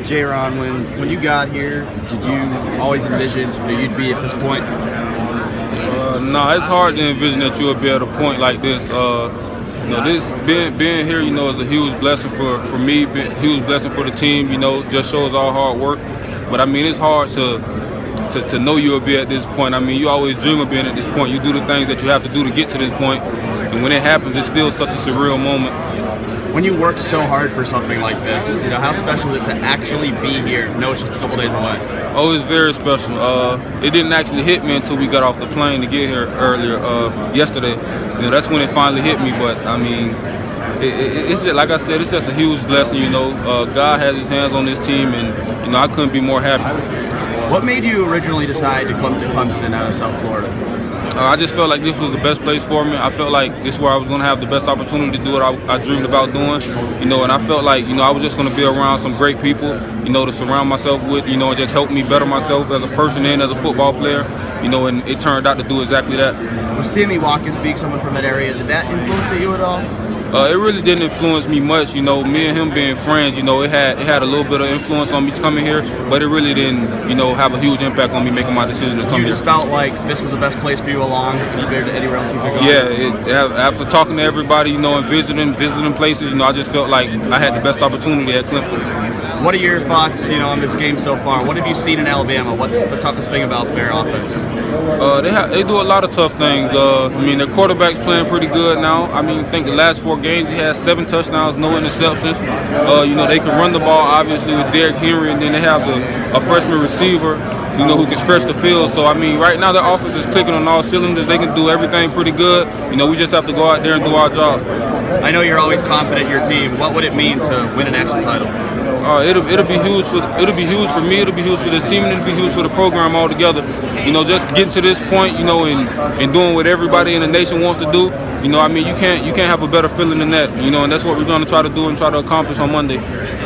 Jayron, when you got here, did you always envision that you'd be at this point? No, it's hard to envision that you would be at a point like this. This being here, is a huge blessing for me, huge blessing for the team. Just shows our hard work. But I mean, it's hard to know you'll be at this point. I mean, you always dream of being at this point. You do the things that you have to do to get to this point, and when it happens, it's still such a surreal moment. When you work so hard for something like this, how special is it to actually be here? It's just a couple days away. Oh, it's very special. It didn't actually hit me until we got off the plane to get here earlier yesterday. That's when it finally hit me. But I mean, it's just, like I said, it's just a huge blessing. God has His hands on this team, and I couldn't be more happy. What made you originally decide to come to Clemson out of South Florida? I just felt like this was the best place for me. I felt like this is where I was going to have the best opportunity to do what I dreamed about doing, and I felt like, I was just going to be around some great people, to surround myself with, and just help me better myself as a person and as a football player, and it turned out to do exactly that. Was Sammy Watkins being someone from that area, did that influence you at all? It really didn't influence me much, me and him being friends, it had a little bit of influence on me coming here, but it really didn't, have a huge impact on me making my decision to come here. You just felt like this was the best place for you along compared to anywhere else you could go? Yeah, after talking to everybody, and visiting places, I just felt like I had the best opportunity at Clemson. What are your thoughts, on this game so far? What have you seen in Alabama? What's the toughest thing about their offense? They do a lot of tough things. Their quarterback's playing pretty good now. I think the last 4 games he has 7 touchdowns, no interceptions. They can run the ball obviously with Derrick Henry, and then they have a freshman receiver, who can stretch the field. So right now their offense is clicking on all cylinders. They can do everything pretty good. We just have to go out there and do our job. I know you're always confident in your team. What would it mean to win a national title? It'll be huge for me. It'll be huge for this team, and it'll be huge for the program altogether. Just getting to this point, and doing what everybody in the nation wants to do. You can't have a better feeling than that. And that's what we're going to try to do and try to accomplish on Monday.